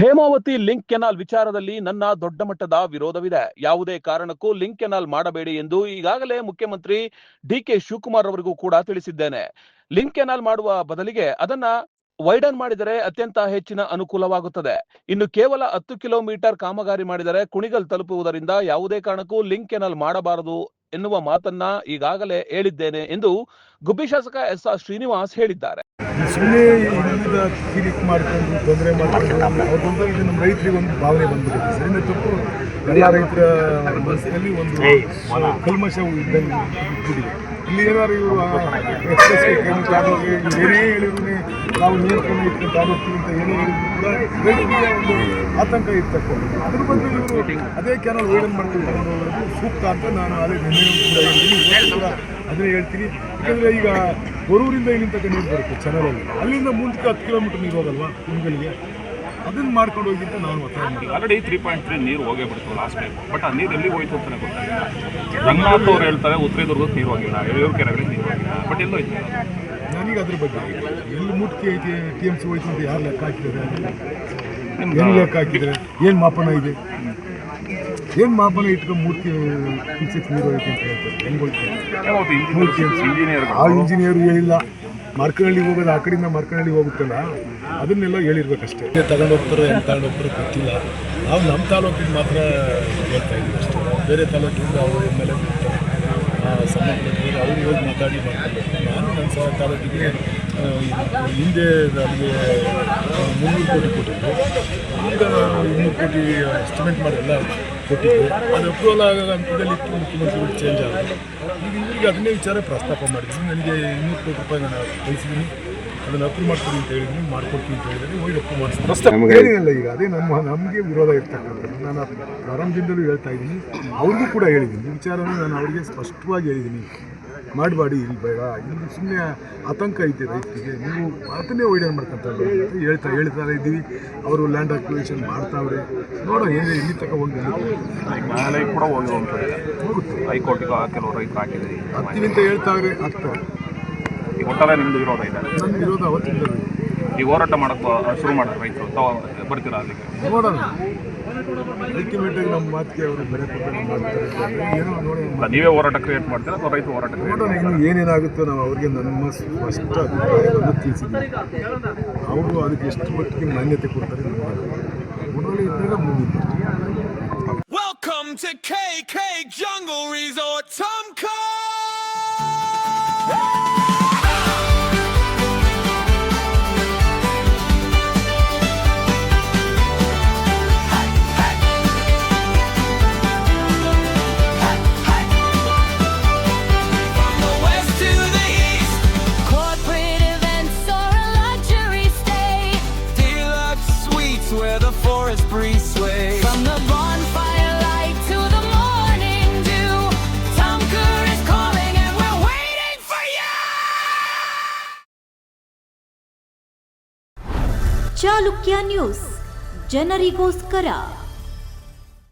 Hemavathi link canal ವಿಚಾರದಲ್ಲಿ ನನ್ನ ದೊಡ್ಡ ಮಟ್ಟದ ವಿರೋಧವಿದೆ. ಯಾವುದೇ ಕಾರಣಕ್ಕೂ ಲಿಂಕ್ ಕೆನಾಲ್ ಮಾಡಬೇಡಿ ಎಂದು ಈಗಾಗಲೇ ಮುಖ್ಯಮಂತ್ರಿ ಡಿಕೆ ಶಿವಕುಮಾರ್ ಅವರಿಗೂ ಕೂಡ ತಿಳಿಸಿದ್ದೇನೆ. ಲಿಂಕ್ ಕೆನಾಲ್ ಮಾಡುವ ಬದಲಿಗೆ ಅದನ್ನ ವೈಡನ್ ಮಾಡಿದರೆ ಅತ್ಯಂತ ಹೆಚ್ಚಿನ ಅನುಕೂಲವಾಗುತ್ತದೆ. ಇನ್ನು ಕೇವಲ 10 ಕಿಲೋಮೀಟರ್ ಕಾಮಗಾರಿ ಮಾಡಿದರೆ ಕುಣಿಗಲ್ ತಲುಪುವುದರಿಂದ ಯಾವುದೇ ಕಾರಣಕ್ಕೂ ಲಿಂಕ್ ಕೆನಾಲ್ ಮಾಡಬಾರದು ಎನ್ನುವ ಮಾತನ್ನ ಈಗಾಗಲೇ ಹೇಳಿದ್ದೇನೆ ಎಂದು ಗುಬ್ಬಿ ಶಾಸಕ ಎಸ್.ಆರ್. ಶ್ರೀನಿವಾಸ್ ಹೇಳಿದ್ದಾರೆ. ಸುಮ್ಮನೆ ಇಲ್ಲಿಂದ ಕಿರಿಕ್ ಮಾಡ್ಕೊಂಡು ತೊಂದರೆ ಮಾಡ್ಕೊಂಡು ಅವ್ರದ್ದು ಇದು ನಮ್ಮ ರೈತರಿಗೆ ಒಂದು ಭಾವನೆ ಬಂದ್ಬಿಟ್ಟಿದೆ. ಸರಿನ ತಪ್ಪು ಎಲ್ಲ ರೈತರ ಮನಸ್ಸಿನಲ್ಲಿ ಒಂದು ಕಲ್ಮಶ ಇದ್ದಂಗೆ ಇಟ್ಬಿಟ್ಟಿದೆ. ಇಲ್ಲಿ ಏನಾದ್ರು ಇವರು ಎಕ್ಸ್ಪ್ರೆಸ್ ಏನೇ ಹೇಳಿದ್ರು ನಾವು ನಿಯಂತ್ರಣ ಇಟ್ಕೊಂಡು ತಾಲೂಕಿಗೆ ಅಂತ ಏನೇ ಹೇಳಿದ್ರು ಕೂಡ ರೈತರಿಗೆ ಒಂದು ಆತಂಕ ಇರ್ತಕ್ಕಂಥದ್ದು. ಅದ್ರ ಬದಲು ಇವರು ಅದೇ ಕ್ಯಾನಲ್ ವೈಡನ್ ಮಾಡ್ಕೊಂಡು ತಗೊಂಡು ಸೂಕ್ತ ಅಂತ ನಾನು ಅದೇ ನಿನ್ನೆ ಕೂಡ ಹೇಳ್ತೀನಿ, ಕೂಡ ಅದನ್ನೇ ಹೇಳ್ತೀನಿ. ಯಾಕಂದರೆ ಈಗ ಗೊರೂರಿಂದ ಇಲ್ಲಿಂದ ತನಕ ನೀರು ಬರುತ್ತೆ ಚಾನಲಲ್ಲಿ, ಅಲ್ಲಿಂದ ಮುಂದಕ್ಕೆ 10 ಕಿಲೋಮೀಟರ್ ನೀರು ಹೋಗಲ್ವಾ ಕುಣಿಗಲ್ಗೆ, ಅದನ್ನು ಮಾಡ್ಕೊಂಡು ಹೋಗಿ ಅಂತ ನಾನು ಒತ್ತಾಯ ಮಾಡಿ. ಆಲ್ರೆಡಿ 3.3 ನೀರು ಹೋಗೇ ಬಿಡ್ತು ಲಾಸ್ಟ್ ಟೈಮ್. ಬಟ್ ಆ ನೀರು ಎಲ್ಲಿ ಹೋಯ್ತು ಅಂತಲೇ ಗೊತ್ತಾಗಿಲ್ಲ. ರಂಗನಾಥ್ ಅವ್ರು ಹೇಳ್ತಾರೆ ಉತ್ತರದುರ್ಗಕ್ಕೆ ನೀರು ಹೋಗಿಲ್ಲ, ಯಡಿಯೂರು ಕೆರೆಗಳಿಗೆ ನೀರು ಹೋಗಿಲ್ಲ. ಬಟ್ ಎಲ್ಲೋ ಐತೆ ನನಗೆ ಅದ್ರ ಬಗ್ಗೆ ಎಲ್ಲಿ ಮುಟ್ಟಿ ಐತಿ TMC ಹೋಯ್ತು ಅಂತ ಯಾರು ಲೆಕ್ಕ ಹಾಕಿದ್ದಾರೆ, ಏನು ಲೆಕ್ಕ ಹಾಕಿದ್ದಾರೆ, ಏನು ಮಾಪನ ಇದೆ, ಏನು ಮಾಪನ ಇಟ್ಕೊಂಡು ಮೂರ್ತಿ ಕಿಲ್ಸಕ್ಕೆ ನೀರು ಹೋಯ್ತು ಅಂತ ಹೇಳ್ತಾರೆ. ಹೆಂಗೆ ಹೋಯ್ತು ಆ ಇಂಜಿನಿಯರ್ ಹೇಳಿಲ್ಲ. ಮಾರ್ಕನಹಳ್ಳಿಗೆ ಹೋಗೋದು ಆ ಕಡೆಯಿಂದ ಮಾರ್ಕನಹಳ್ಳಿಗೆ ಹೋಗುತ್ತಲ್ಲ, ಅದನ್ನೆಲ್ಲ ಹೇಳಿರ್ಬೇಕಷ್ಟೇ. ತಗೊಂಡು ಹೋಗ್ತಾರೋ ಹೆಂಗೆ ತಗೊಂಡು ಹೋಗ್ತಾರೋ ಗೊತ್ತಿಲ್ಲ. ನಾವು ನಮ್ಮ ತಾಲೂಕಿಗೆ ಮಾತ್ರ ಹೇಳ್ತಾ ಇದ್ದೀವಿ ಅಷ್ಟೇ. ಬೇರೆ ತಾಲೂಕಿಂದ ಅವರು ಮೇಲೆ ಸಂಬಂಧಪಟ್ಟಿದ್ದಾರೆ, ಅವ್ರಿಗೆ ಹೋಗಿ ಮಾತಾಡಿ ಮಾಡ್ಕೊಂಡು. ನಾನು ನನ್ನ ತಾಲೂಕಿಗೆ ಹಿಂದೆ ನಮಗೆ 300 ಕೋಟಿ ಕೊಟ್ಟಿದ್ದು, ಈಗ 200 ಕೋಟಿ ಎಸ್ಟಿಮೇಟ್ ಮಾಡಿ ಎಲ್ಲ ಕೊಟ್ಟಿದ್ದು. ಅದು ಅಪ್ರೂವಲ್ ಆಗೋ ಹಂತದಲ್ಲಿ ಮುಖ್ಯಮಂತ್ರಿಗಳು ಚೇಂಜ್ ಆಗಿದೆ. ಈಗ ಇವರಿಗೆ ಅದನ್ನೇ ವಿಚಾರ ಪ್ರಸ್ತಾಪ ಮಾಡಿದ್ದೀನಿ. ನನಗೆ 200 ಕೋಟಿ ರೂಪಾಯಿ ನಾನು ಕಳಿಸಿದ್ದೀನಿ, ಅದನ್ನು ಅಪ್ರೂವ್ ಮಾಡ್ತೀನಿ ಅಂತ ಹೇಳಿದ್ದೀನಿ, ಮಾಡ್ಕೊಡ್ತೀನಿ ಅಂತ ಹೇಳಿದರೆ ಹೋಗಿ ಅಪ್ರೂವ್ ಮಾಡಿಸ್ತೀನಿ. ಏನಿಲ್ಲ, ಈಗ ಅದೇ ನಮಗೆ ವಿರೋಧ ಇರ್ತಕ್ಕಂಥದ್ದು. ನಾನು ಪ್ರಾರಂಭದಿಂದಲೂ ಹೇಳ್ತಾ ಇದ್ದೀನಿ, ಅವ್ರಿಗೂ ಕೂಡ ಹೇಳಿದ್ದೀನಿ. ಈ ವಿಚಾರನ ನಾನು ಅವರಿಗೆ ಸ್ಪಷ್ಟವಾಗಿ ಹೇಳಿದ್ದೀನಿ, ಮಾಡಬೇಡಿ, ಇಲ್ಲಿ ಬೇಡ, ಇಲ್ಲಿ ಸುಮ್ಮನೆ ಆತಂಕ ಐತೆ ರೈತರಿಗೆ, ನೀವು ಅದನ್ನೇ ವೈಡನ್ ಮಾಡ್ಕೊಂತಾರೆ ಅಂತ ಹೇಳ್ತಾ ಇದ್ದೀವಿ. ಅವರು ಲ್ಯಾಂಡ್ ಅಕ್ವಿಸಿಷನ್ ಮಾಡ್ತಾವ್ರೆ, ನೋಡೋಣ ಏನೇ ಇಲ್ಲಿ ತನಕ ಹೋಗಿ ಮೇಲೆ ಕೂಡ ಹೋಗುತ್ತೆ. ಹೈಕೋರ್ಟಿಗೆ ಕೆಲವು ರೈತರು ಹಾಕಿದ್ದೀರಿ ಹತ್ತೀವಿ ಅಂತ ಹೇಳ್ತಾವ್ರೆ, ಆಗ್ತವೆ. ಈಗ ಒಟ್ಟಾರೆ ನಿಮ್ಮದು ವಿರೋಧ ಇದೆ? ನನ್ನ ವಿರೋಧ ಅವತ್ತಿಂದ. ಈಗ ಹೋರಾಟ ಮಾಡೋಕ್ಕೆ ಶುರು ಮಾಡೋದು ರೈತರು ಬರ್ತೀರಾ ಅಲ್ಲಿಗೆ? ನೋಡೋಣ, ಅಲ್ಟಿಮೇಟಾಗಿ ನಮ್ಮ ಮಾತಿಗೆ ಅವರು ಬೆಲೆ ಕೊಟ್ಟು ಮಾಡ್ತಾರೆ. ಏನೋ ನೋಡಿ, ನೀವೇ ಹೋರಾಟ ಕ್ರಿಯೇಟ್ ಮಾಡ್ತೀರಾ ಅಥವಾ ರೈತ ಹೋರಾಟ? ನೋಡೋಣ ಇನ್ನು ಏನೇನಾಗುತ್ತೋ. ನಾವು ಅವ್ರಿಗೆ ನಮ್ಮ ಸ್ಪಷ್ಟ ಅಭಿಪ್ರಾಯವನ್ನು ತಿಳಿಸಿದ್ದೀವಿ. ಅವರು ಅದಕ್ಕೆ ಎಷ್ಟು ಮಟ್ಟಿಗೆ ಮಾನ್ಯತೆ ಕೊಡ್ತಾರೆ ನೋಡೋಣ, ಇದ್ದಾಗ ಮುಗಿದು. Welcome to KK Jungle Resort Tumco. Where the forest breeze sway. From the bonfire light to the morning dew, Tumker is calling and we're waiting for you. Chalukya news, ಜನರಿಗೋಸ್ಕರ.